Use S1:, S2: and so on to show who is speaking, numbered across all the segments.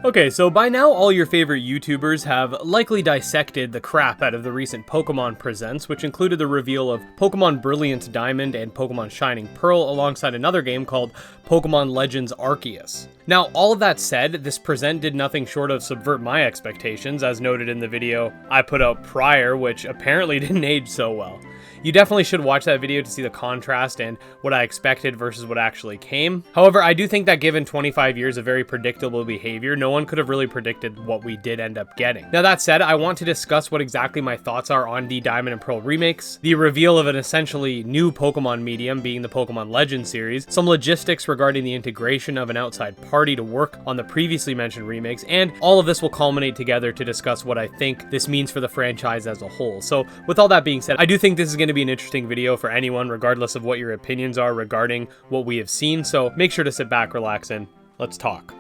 S1: Okay, so by now all your favorite YouTubers have likely dissected the crap out of the recent Pokemon Presents, which included the reveal of Pokemon Brilliant Diamond and Pokemon Shining Pearl alongside another game called Pokemon Legends Arceus. Now, all of that said, this present did nothing short of subvert my expectations, as noted in the video I put out prior, which apparently didn't age so well. You definitely should watch that video to see the contrast and what I expected versus what actually came. However, I do think that given 25 years of very predictable behavior, no one could have really predicted what we did end up getting. Now that said, I want to discuss what exactly my thoughts are on the Diamond and Pearl remakes, the reveal of an essentially new Pokemon medium being the Pokemon Legends series, some logistics regarding the integration of an outside party to work on the previously mentioned remakes, and all of this will culminate together to discuss what I think this means for the franchise as a whole. So with all that being said, I do think this is going to be an interesting video for anyone, regardless of what your opinions are regarding what we have seen. So make sure to sit back, relax, and let's talk.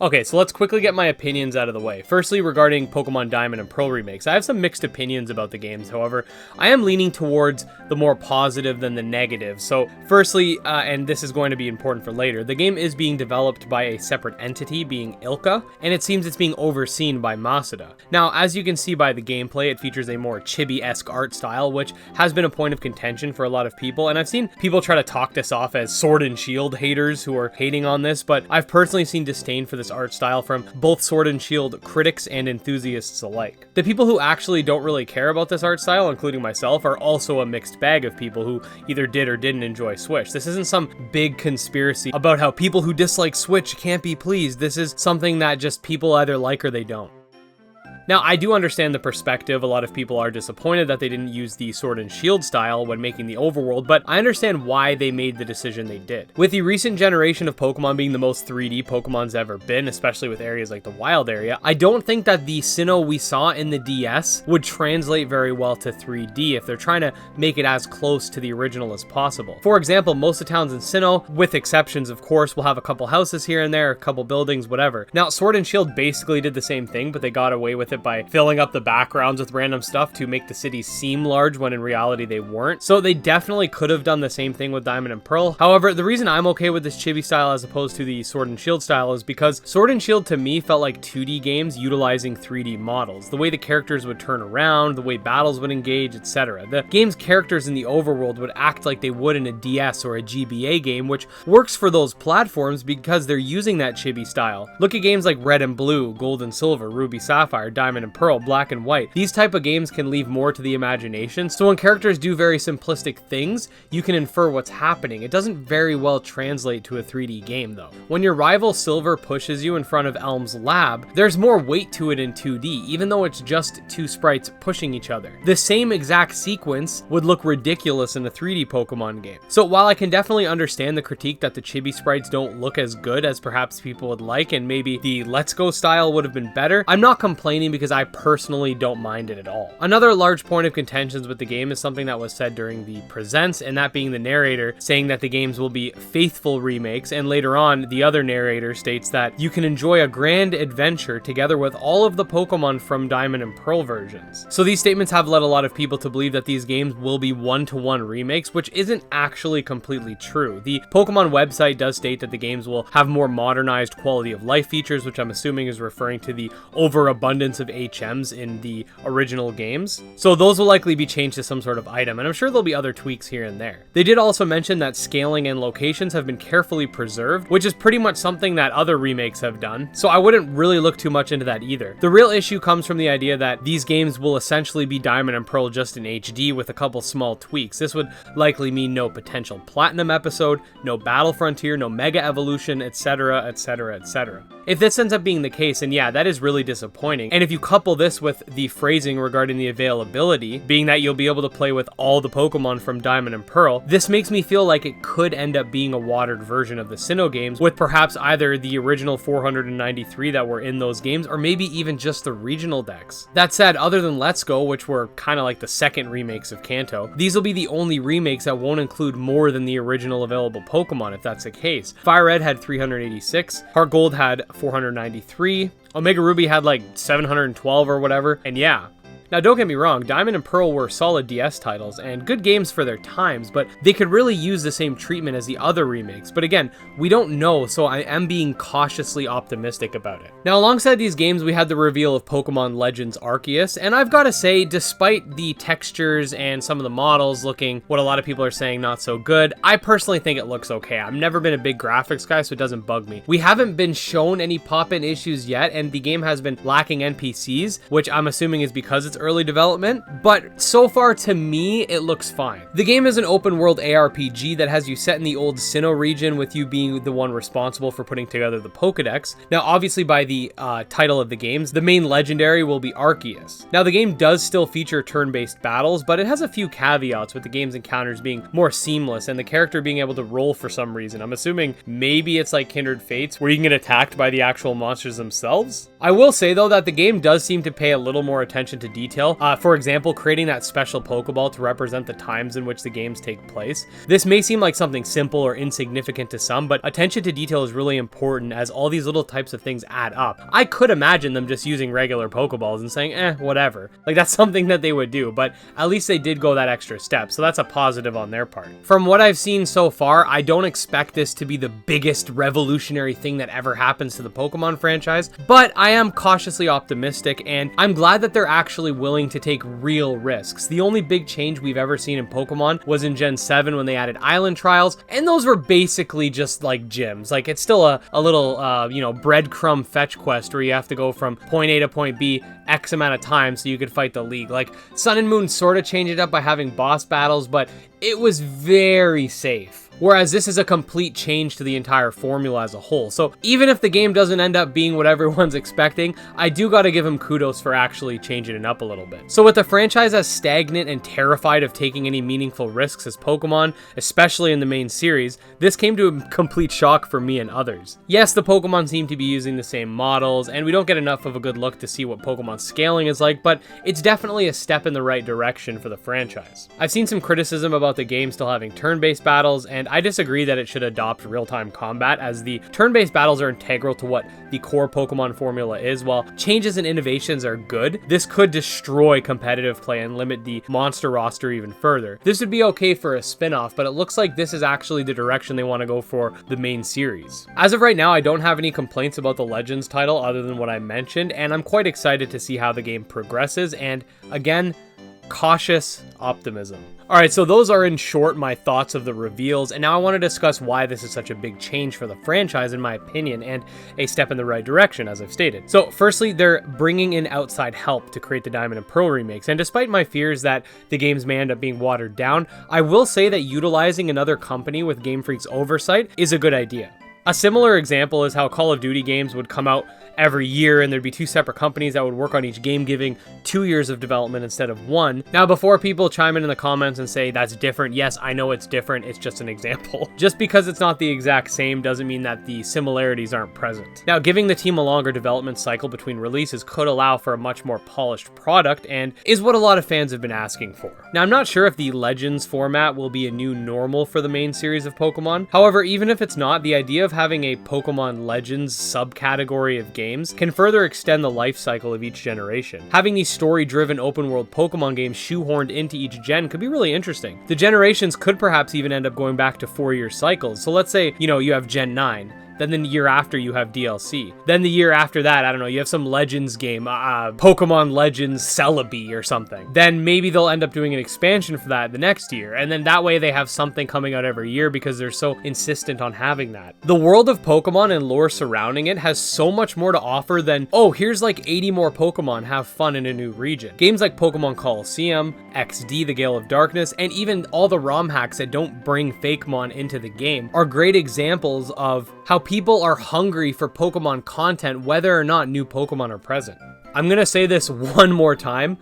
S1: Okay, so let's quickly get my opinions out of the way. Firstly, regarding Pokemon Diamond and Pearl remakes, I have some mixed opinions about the games. However, I am leaning towards the more positive than the negative. So firstly, and this is going to be important for later, the game is being developed by a separate entity, being ILCA, and it seems it's being overseen by Masuda. Now, as you can see by the gameplay, it features a more chibi-esque art style, which has been a point of contention for a lot of people, and I've seen people try to talk this off as Sword and Shield haters who are hating on this, but I've personally seen disdain for this art style from both Sword and Shield critics and enthusiasts alike. The people who actually don't really care about this art style, including myself, are also a mixed bag of people who either did or didn't enjoy Switch. This isn't some big conspiracy about how people who dislike Switch can't be pleased. This is something that just people either like or they don't. Now, I do understand the perspective. A lot of people are disappointed that they didn't use the Sword and Shield style when making the overworld, but I understand why they made the decision they did. With the recent generation of Pokemon being the most 3D Pokemon's ever been, especially with areas like the wild area, I don't think that the Sinnoh we saw in the DS would translate very well to 3D if they're trying to make it as close to the original as possible. For example, most of the towns in Sinnoh, with exceptions of course, will have a couple houses here and there, a couple buildings, whatever. Now, Sword and Shield basically did the same thing, but they got away with it by filling up the backgrounds with random stuff to make the cities seem large when in reality they weren't. So they definitely could have done the same thing with Diamond and Pearl. However, the reason I'm okay with this chibi style as opposed to the Sword and Shield style is because Sword and Shield to me felt like 2D games utilizing 3D models. The way the characters would turn around, the way battles would engage, etc. The game's characters in the overworld would act like they would in a DS or a GBA game, which works for those platforms because they're using that chibi style. Look at games like Red and Blue, Gold and Silver, Ruby Sapphire, Diamond and Pearl, Black and White. These type of games can leave more to the imagination, so when characters do very simplistic things, you can infer what's happening. It doesn't very well translate to a 3D game though. When your rival Silver pushes you in front of Elm's lab, there's more weight to it in 2D, even though it's just two sprites pushing each other. The same exact sequence would look ridiculous in a 3D Pokemon game. So while I can definitely understand the critique that the chibi sprites don't look as good as perhaps people would like, and maybe the Let's Go style would have been better, I'm not complaining because I personally don't mind it at all. Another large point of contentions with the game is something that was said during the presents, and that being the narrator saying that the games will be faithful remakes, and later on the other narrator states that you can enjoy a grand adventure together with all of the Pokemon from Diamond and Pearl versions. So these statements have led a lot of people to believe that these games will be one-to-one remakes, which isn't actually completely true. The Pokemon website does state that the games will have more modernized quality of life features, which I'm assuming is referring to the overabundance of HMs in the original games. So those will likely be changed to some sort of item, and I'm sure there'll be other tweaks here and there. They did also mention that scaling and locations have been carefully preserved, which is pretty much something that other remakes have done, so I wouldn't really look too much into that either. The real issue comes from the idea that these games will essentially be Diamond and Pearl just in HD with a couple small tweaks. This would likely mean no potential Platinum episode, no Battle Frontier, no Mega Evolution, etc, etc, etc. If this ends up being the case, and yeah, that is really disappointing, and if you couple this with the phrasing regarding the availability, being that you'll be able to play with all the Pokemon from Diamond and Pearl, this makes me feel like it could end up being a watered version of the Sinnoh games, with perhaps either the original 493 that were in those games, or maybe even just the regional decks. That said, other than Let's Go, which were kind of like the second remakes of Kanto, these will be the only remakes that won't include more than the original available Pokemon, if that's the case. Fire Red had 386, Heart Gold had 493. Omega Ruby had like 712 or whatever, and yeah. Now, don't get me wrong, Diamond and Pearl were solid DS titles and good games for their times, but they could really use the same treatment as the other remakes. But again, we don't know, so I am being cautiously optimistic about it. Now, alongside these games, we had the reveal of Pokemon Legends Arceus, and I've got to say, despite the textures and some of the models looking what a lot of people are saying not so good, I personally think it looks okay. I've never been a big graphics guy, so it doesn't bug me. We haven't been shown any pop-in issues yet, and the game has been lacking NPCs, which I'm assuming is because it's early development, but so far to me, it looks fine. The game is an open world ARPG that has you set in the old Sinnoh region, with you being the one responsible for putting together the Pokedex. Now, obviously by the title of the games, the main legendary will be Arceus. Now, the game does still feature turn-based battles, but it has a few caveats, with the game's encounters being more seamless and the character being able to roll for some reason. I'm assuming maybe it's like Kindred Fates, where you can get attacked by the actual monsters themselves. I will say though that the game does seem to pay a little more attention to detail. For example, creating that special Pokeball to represent the times in which the games take place. This may seem like something simple or insignificant to some, but attention to detail is really important, as all these little types of things add up. I could imagine them just using regular Pokeballs and saying, whatever. Like, that's something that they would do, but at least they did go that extra step, so that's a positive on their part. From what I've seen so far, I don't expect this to be the biggest revolutionary thing that ever happens to the Pokemon franchise, but I am cautiously optimistic, and I'm glad that they're actually willing to take real risks. The only big change we've ever seen in Pokemon was in Gen 7 when they added island trials, and those were basically just like gyms. Like, it's still a little, breadcrumb fetch quest where you have to go from point A to point B X amount of time so you could fight the League. Like, Sun and Moon sort of changed it up by having boss battles, but it was very safe. Whereas this is a complete change to the entire formula as a whole. So even if the game doesn't end up being what everyone's expecting, I do gotta give them kudos for actually changing it up a little bit. So with the franchise as stagnant and terrified of taking any meaningful risks as Pokemon, especially in the main series, this came to a complete shock for me and others. Yes, the Pokemon seem to be using the same models, and we don't get enough of a good look to see what Pokemon scaling is like, but it's definitely a step in the right direction for the franchise. I've seen some criticism about the game still having turn-based battles, and I disagree that it should adopt real-time combat, as the turn-based battles are integral to what the core Pokemon formula is. While changes and innovations are good, this could destroy competitive play and limit the monster roster even further. This would be okay for a spin-off, but it looks like this is actually the direction they want to go for the main series. As of right now, I don't have any complaints about the Legends title other than what I mentioned, and I'm quite excited to see how the game progresses, and again, cautious optimism. Alright, so those are in short my thoughts of the reveals, and now I want to discuss why this is such a big change for the franchise in my opinion, and a step in the right direction as I've stated. So firstly, they're bringing in outside help to create the Diamond and Pearl remakes, and despite my fears that the games may end up being watered down, I will say that utilizing another company with Game Freak's oversight is a good idea. A similar example is how Call of Duty games would come out every year and there'd be two separate companies that would work on each game, giving 2 years of development instead of 1. Now, before people chime in the comments and say that's different, yes, I know it's different, it's just an example. Just because it's not the exact same doesn't mean that the similarities aren't present. Now, giving the team a longer development cycle between releases could allow for a much more polished product, and is what a lot of fans have been asking for. Now, I'm not sure if the Legends format will be a new normal for the main series of Pokemon. However, even if it's not, the idea of having a Pokemon Legends subcategory of games can further extend the life cycle of each generation. Having these story-driven open-world Pokemon games shoehorned into each gen could be really interesting. The generations could perhaps even end up going back to 4-year cycles. So let's say, you have Gen 9. Then the year after you have DLC. Then the year after that, I don't know, you have some Legends game, Pokemon Legends Celebi or something. Then maybe they'll end up doing an expansion for that the next year. And then that way they have something coming out every year because they're so insistent on having that. The world of Pokemon and lore surrounding it has so much more to offer than, oh, here's like 80 more Pokemon, have fun in a new region. Games like Pokemon Coliseum, XD, the Gale of Darkness, and even all the ROM hacks that don't bring Fakemon into the game are great examples of how people are hungry for Pokemon content whether or not new Pokemon are present. I'm gonna say this one more time.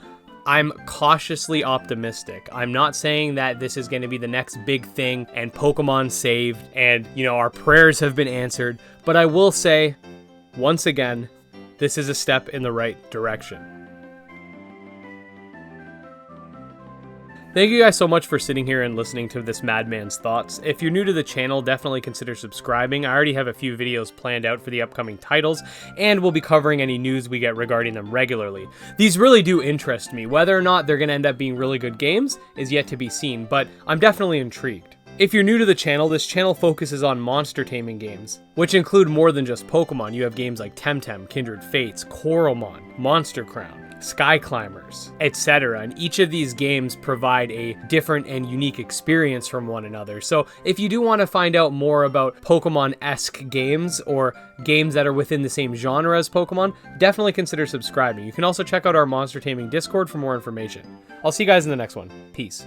S1: I'm cautiously optimistic. I'm not saying that this is gonna be the next big thing and Pokemon saved and, our prayers have been answered, but I will say, once again, this is a step in the right direction. Thank you guys so much for sitting here and listening to this madman's thoughts. If you're new to the channel, definitely consider subscribing. I already have a few videos planned out for the upcoming titles, and we'll be covering any news we get regarding them regularly. These really do interest me. Whether or not they're going to end up being really good games is yet to be seen, but I'm definitely intrigued. If you're new to the channel, this channel focuses on monster taming games, which include more than just Pokemon. You have games like Temtem, Kindred Fates, Coralmon, Monster Crown, Sky Climbers, etc. And each of these games provide a different and unique experience from one another. So if you do want to find out more about Pokemon-esque games or games that are within the same genre as Pokemon, definitely consider subscribing. You can also check out our Monster Taming Discord for more information. I'll see you guys in the next one. Peace.